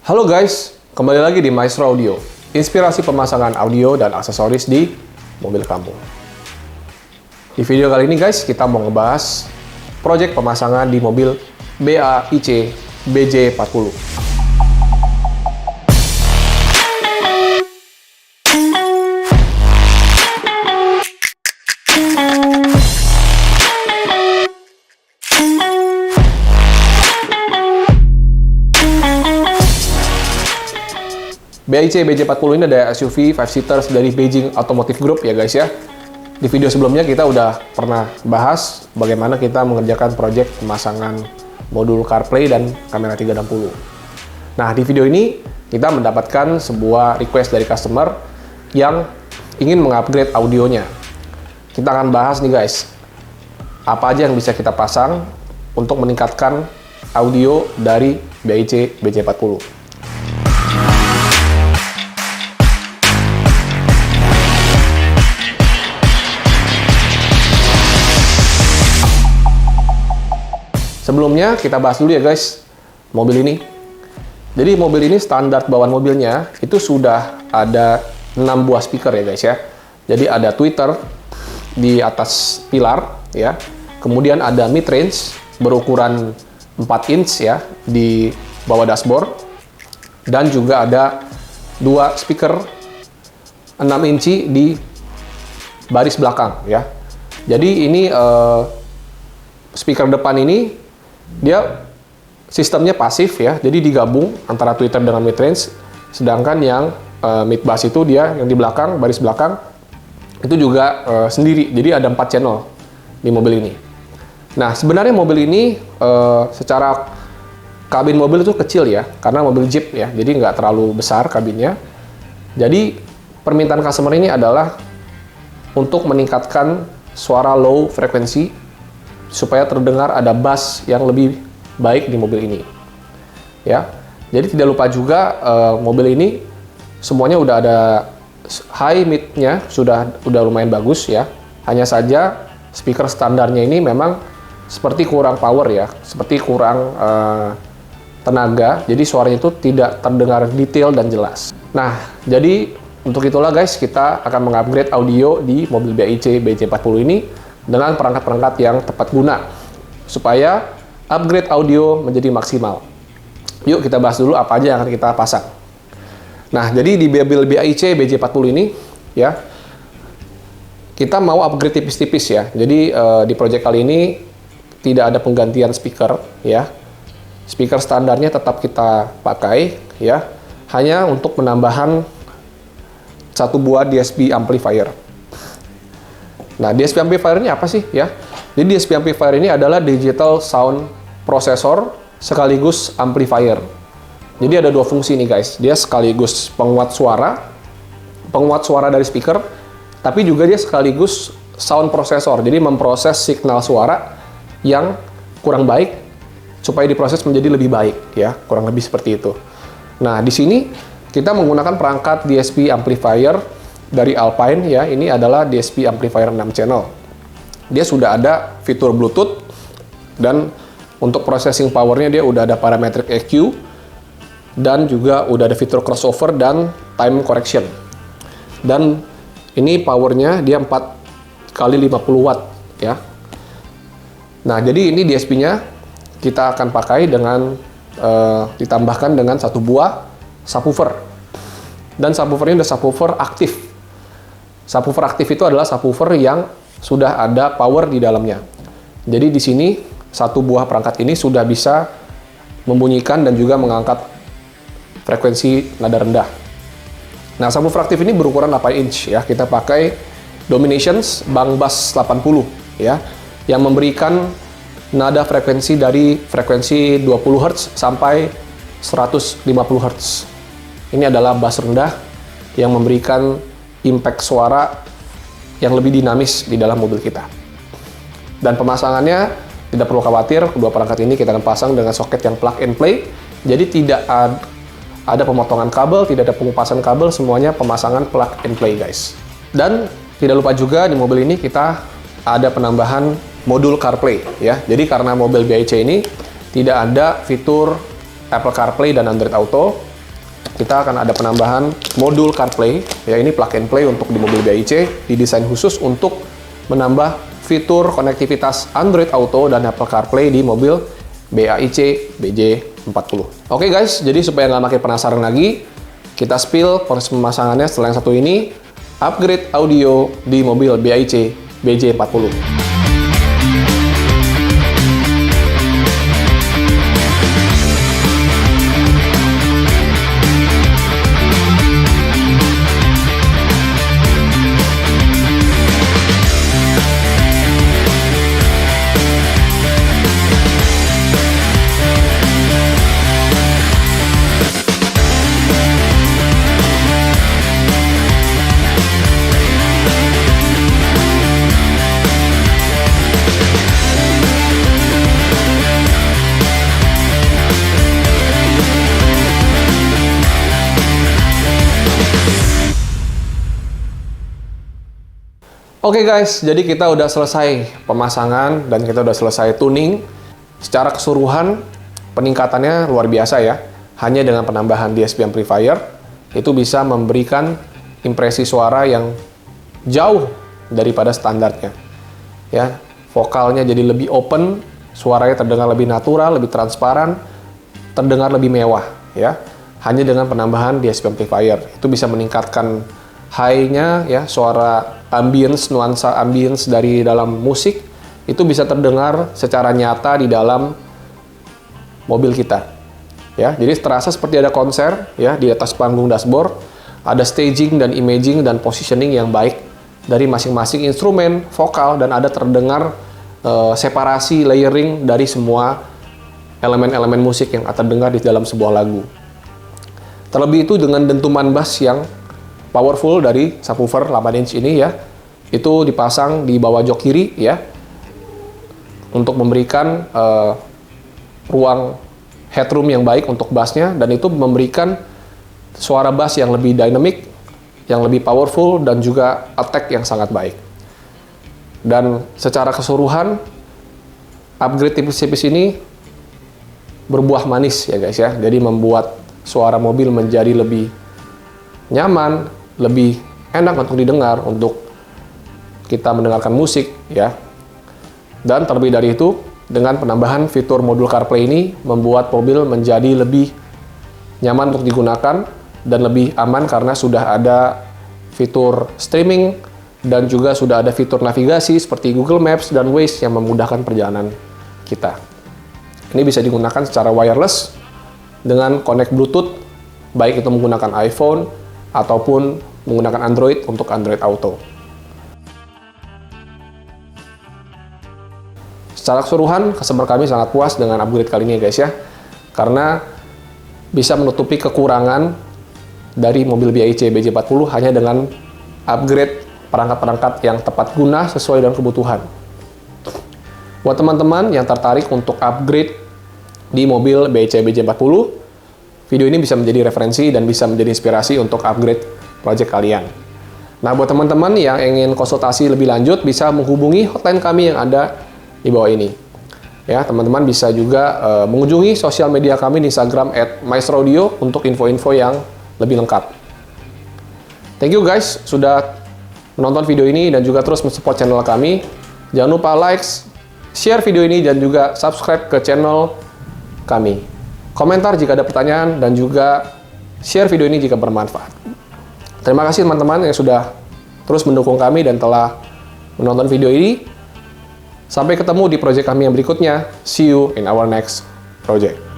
Halo guys, kembali lagi di Maestro Audio, inspirasi pemasangan audio dan aksesoris di mobil kamu. Di video kali ini guys, kita mau ngebahas proyek pemasangan di mobil BAIC BJ40. BAIC BJ40 ini ada SUV 5-seaters dari Beijing Automotive Group ya guys ya. Di video sebelumnya kita udah pernah bahas bagaimana kita mengerjakan proyek pemasangan modul CarPlay dan kamera 360. Nah, di video ini kita mendapatkan sebuah request dari customer yang ingin mengupgrade audionya. Kita akan bahas nih guys, apa aja yang bisa kita pasang untuk meningkatkan audio dari BAIC BJ40. Sebelumnya kita bahas dulu ya guys, mobil ini. Jadi mobil ini standar bawaan mobilnya itu sudah ada 6 buah speaker ya guys ya. Jadi ada tweeter di atas pilar ya. Kemudian ada mid range berukuran 4 inch ya di bawah dashboard. Dan juga ada 2 speaker 6 inci di baris belakang ya. Jadi ini speaker depan ini dia sistemnya pasif ya, jadi digabung antara tweeter dengan mid range. Sedangkan yang mid bass itu dia yang di belakang, baris belakang itu juga sendiri. Jadi ada 4 channel di mobil ini. Nah, sebenarnya mobil ini secara kabin mobil itu kecil ya, karena mobil Jeep ya, jadi nggak terlalu besar kabinnya. Jadi permintaan customer ini adalah untuk meningkatkan suara low frekuensi supaya terdengar ada bass yang lebih baik di mobil ini. Ya. Jadi tidak lupa juga mobil ini semuanya udah ada high mid-nya udah lumayan bagus ya. Hanya saja speaker standarnya ini memang seperti kurang power ya, seperti kurang tenaga. Jadi suaranya itu tidak terdengar detail dan jelas. Nah, jadi untuk itulah guys kita akan mengupgrade audio di mobil BAIC BJ40 ini dengan perangkat-perangkat yang tepat guna supaya upgrade audio menjadi maksimal. Yuk kita bahas dulu apa aja yang akan kita pasang. Nah, jadi di mobil BAIC BJ40 ini ya kita mau upgrade tipis-tipis ya. Jadi di project kali ini tidak ada penggantian speaker ya. Speaker standarnya tetap kita pakai ya. Hanya untuk penambahan 1 buah DSP amplifier. Nah, DSP amplifier ini apa sih ya? Jadi DSP amplifier ini adalah digital sound processor sekaligus amplifier. Jadi ada 2 fungsi nih guys. Dia sekaligus penguat suara dari speaker, tapi juga dia sekaligus sound processor. Jadi memproses signal suara yang kurang baik supaya diproses menjadi lebih baik ya, kurang lebih seperti itu. Nah, di sini kita menggunakan perangkat DSP amplifier dari Alpine ya, ini adalah DSP amplifier 6 channel. Dia sudah ada fitur Bluetooth dan untuk processing powernya dia udah ada parametric EQ dan juga udah ada fitur crossover dan time correction. Dan ini powernya dia 4 kali 50 watt ya. Nah, jadi ini DSP-nya kita akan pakai dengan ditambahkan dengan 1 buah subwoofer. Dan subwoofernya udah subwoofer aktif. Subwoofer aktif itu adalah subwoofer yang sudah ada power di dalamnya. Jadi di sini 1 buah perangkat ini sudah bisa membunyikan dan juga mengangkat frekuensi nada rendah. Nah, subwoofer aktif ini berukuran 8 inch ya. Kita pakai Dominations Bang Bass 80 ya, yang memberikan nada frekuensi dari frekuensi 20 Hz sampai 150 Hz. Ini adalah bass rendah yang memberikan impact suara yang lebih dinamis di dalam mobil kita. Dan pemasangannya tidak perlu khawatir, kedua perangkat ini kita akan pasang dengan soket yang plug and play. Jadi tidak ada pemotongan kabel, tidak ada pengupasan kabel, semuanya pemasangan plug and play guys. Dan tidak lupa juga di mobil ini kita ada penambahan modul CarPlay ya. Jadi karena mobil BAIC ini tidak ada fitur Apple CarPlay dan Android Auto, kita akan ada penambahan modul CarPlay. Ya, ini plug and play untuk di mobil BAIC, didesain khusus untuk menambah fitur konektivitas Android Auto dan Apple CarPlay di mobil BAIC BJ40. Oke guys, jadi supaya nggak makin penasaran lagi, kita spill proses pemasangannya setelah yang satu ini, upgrade audio di mobil BAIC BJ40. Oke guys, jadi kita udah selesai pemasangan dan kita udah selesai tuning. Secara keseluruhan, peningkatannya luar biasa ya. Hanya dengan penambahan DSP amplifier, itu bisa memberikan impresi suara yang jauh daripada standarnya. Ya, vokalnya jadi lebih open, suaranya terdengar lebih natural, lebih transparan, terdengar lebih mewah ya. Hanya dengan penambahan DSP amplifier, itu bisa meningkatkan high-nya ya, suara ambience, nuansa ambience dari dalam musik itu bisa terdengar secara nyata di dalam mobil kita. Ya, jadi terasa seperti ada konser ya di atas panggung dashboard, ada staging dan imaging dan positioning yang baik dari masing-masing instrumen, vokal, dan ada terdengar separasi layering dari semua elemen-elemen musik yang terdengar di dalam sebuah lagu. Terlebih itu dengan dentuman bass yang powerful dari subwoofer 8 inch ini ya, itu dipasang di bawah jok kiri ya, untuk memberikan ruang headroom yang baik untuk bassnya, dan itu memberikan suara bass yang lebih dynamic, yang lebih powerful, dan juga attack yang sangat baik. Dan secara keseluruhan, upgrade tipis-tipis ini berbuah manis ya guys ya, jadi membuat suara mobil menjadi lebih nyaman, lebih enak untuk didengar, untuk kita mendengarkan musik ya. Dan terlebih dari itu, dengan penambahan fitur modul CarPlay ini membuat mobil menjadi lebih nyaman untuk digunakan dan lebih aman karena sudah ada fitur streaming dan juga sudah ada fitur navigasi seperti Google Maps dan Waze yang memudahkan perjalanan kita. Ini bisa digunakan secara wireless dengan connect Bluetooth, baik itu menggunakan iPhone ataupun menggunakan Android untuk Android Auto. Secara keseluruhan, customer kami sangat puas dengan upgrade kali ini ya guys ya, karena bisa menutupi kekurangan dari mobil BAIC BJ40 hanya dengan upgrade perangkat-perangkat yang tepat guna sesuai dengan kebutuhan. Buat teman-teman yang tertarik untuk upgrade di mobil BAIC BJ40, video ini bisa menjadi referensi dan bisa menjadi inspirasi untuk upgrade project kalian. Nah, buat teman-teman yang ingin konsultasi lebih lanjut, bisa menghubungi hotline kami yang ada di bawah ini. Ya, teman-teman bisa juga mengunjungi sosial media kami di Instagram @maestroaudio untuk info-info yang lebih lengkap. Thank you guys sudah menonton video ini dan juga terus mensupport channel kami. Jangan lupa like, share video ini, dan juga subscribe ke channel kami. Komentar jika ada pertanyaan, dan juga share video ini jika bermanfaat. Terima kasih teman-teman yang sudah terus mendukung kami dan telah menonton video ini. Sampai ketemu di project kami yang berikutnya. See you in our next project.